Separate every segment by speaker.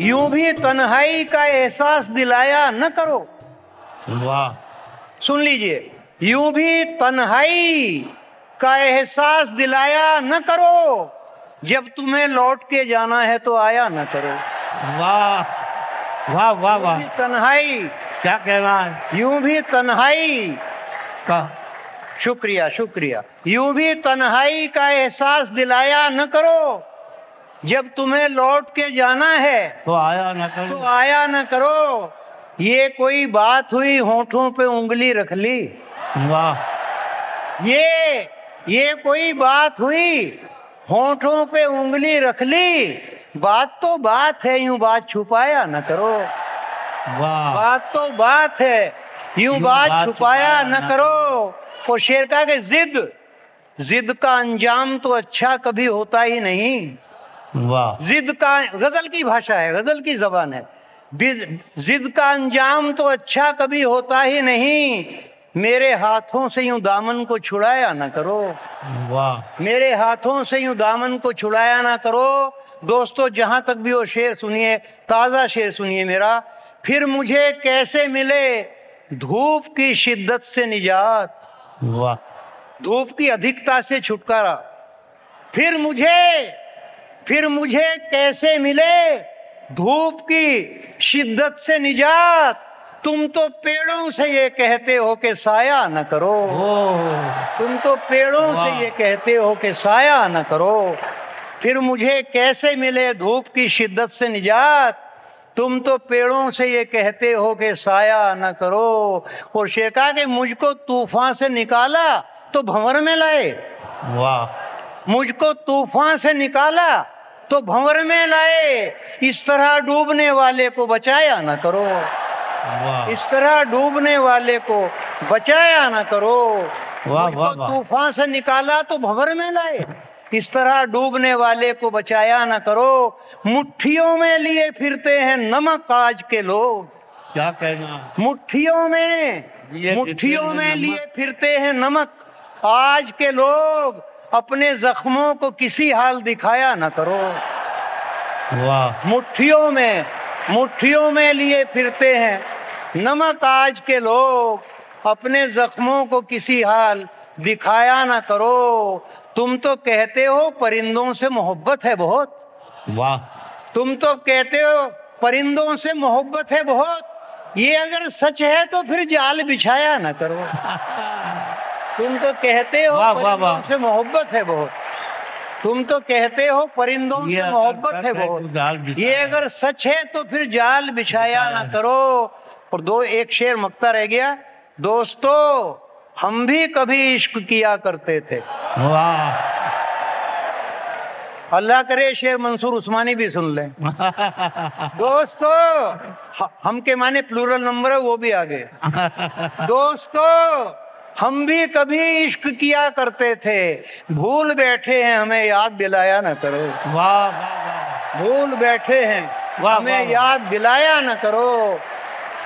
Speaker 1: यूं भी तन्हाई का एहसास दिलाया न करो।
Speaker 2: वाह,
Speaker 1: सुन लीजिए, यूं भी तन्हाई का एहसास दिलाया न करो, जब तुम्हें लौट के जाना है तो आया न करो।
Speaker 2: वाह वाह वाह वाह,
Speaker 1: तन्हाई,
Speaker 2: क्या कहना है?
Speaker 1: यूं भी तन्हाई
Speaker 2: का,
Speaker 1: शुक्रिया शुक्रिया, यूं भी तन्हाई का एहसास दिलाया न करो, जब तुम्हें लौट के जाना है
Speaker 2: तो आया न करो।
Speaker 1: तो आया न करो। ये कोई बात हुई होठों पे उंगली रख ली।
Speaker 2: वाह,
Speaker 1: ये कोई बात हुई होठों पे उंगली रख ली। बात तो बात है, यूं बात छुपाया न करो।
Speaker 2: वाह,
Speaker 1: बात तो बात है, यूं बात छुपाया न करो। और शेर का कि जिद का अंजाम तो अच्छा कभी होता ही नहीं।
Speaker 2: वाह,
Speaker 1: जिद का, गजल की भाषा है, गजल की जबान है। जिद का अंजाम तो अच्छा कभी होता ही नहीं। मेरे हाथों से यूं दामन को छुड़ाया ना करो।
Speaker 2: वाह,
Speaker 1: मेरे हाथों से यूं दामन को छुड़ाया ना करो। दोस्तों, जहां तक भी वो शेर सुनिए, ताजा शेर सुनिए मेरा। फिर मुझे कैसे मिले धूप की शिद्दत से निजात।
Speaker 2: वाह,
Speaker 1: धूप की अधिकता से छुटकारा। फिर मुझे कैसे मिले धूप की शिद्दत से निजात। तुम तो पेड़ों से ये कहते हो कि साया न करो। तुम तो पेड़ों से ये कहते हो कि साया न करो। फिर मुझे कैसे मिले धूप की शिद्दत से निजात। तुम तो पेड़ों से ये कहते हो कि साया न करो। और शेर कहा कि मुझको तूफान से निकाला तो भंवर में लाए।
Speaker 2: वाह,
Speaker 1: मुझको तूफान से निकाला तो भंवर में लाए। इस तरह डूबने वाले को बचाया न करो।
Speaker 2: वाह,
Speaker 1: इस तरह डूबने वाले को बचाया न करो।
Speaker 2: वाह,
Speaker 1: मुझको
Speaker 2: वाह,
Speaker 1: तूफान से निकाला तो भंवर में लाए। इस तरह डूबने वाले को बचाया न करो। मुट्ठियों में लिए फिरते हैं नमक आज के लोग।
Speaker 2: क्या कहना?
Speaker 1: मुट्ठियों में लिए फिरते हैं नमक आज के लोग। अपने जख्मों को किसी हाल दिखाया न करो।
Speaker 2: वाह,
Speaker 1: मुट्ठियों में लिए फिरते हैं नमक आज के लोग। अपने जख्मों को किसी हाल दिखाया न करो। तुम तो कहते हो परिंदों से मोहब्बत है बहुत।
Speaker 2: वाह,
Speaker 1: तुम तो कहते हो परिंदों से मोहब्बत है बहुत। ये अगर सच है तो फिर जाल बिछाया न करो। तुम तो कहते हो परिंदों से मोहब्बत है बहुत। तुम तो कहते हो परिंदों से मोहब्बत है बहुत। ये अगर सच है तो फिर जाल बिछाया ना करो। और एक शेर मक्ता रह गया। दोस्तों, हम भी कभी इश्क किया करते थे।
Speaker 2: वाह,
Speaker 1: अल्लाह करे शेर मंसूर उस्मानी भी सुन लें। दोस्तों, हम के माने प्लूरल नंबर है, वो भी आ गए। दोस्तों, हम भी कभी इश्क किया करते थे। भूल बैठे हैं, हमें याद दिलाया ना करो।
Speaker 2: वाह, वाह,
Speaker 1: भूल बैठे हैं, हमें याद दिलाया ना करो।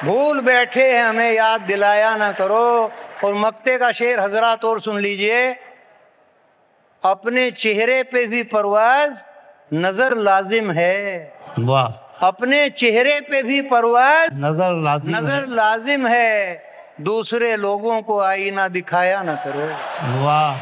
Speaker 1: भूल बैठे हैं, हमें याद दिलाया ना करो। और मक्ते का शेर हजरात और सुन लीजिए। अपने चेहरे पे भी परवाज नजर लाजिम है।
Speaker 2: वाह,
Speaker 1: अपने चेहरे पे भी परवाज
Speaker 2: नजर
Speaker 1: लाजिम है। दूसरे लोगों को आईना दिखाया ना करो।
Speaker 2: वाह,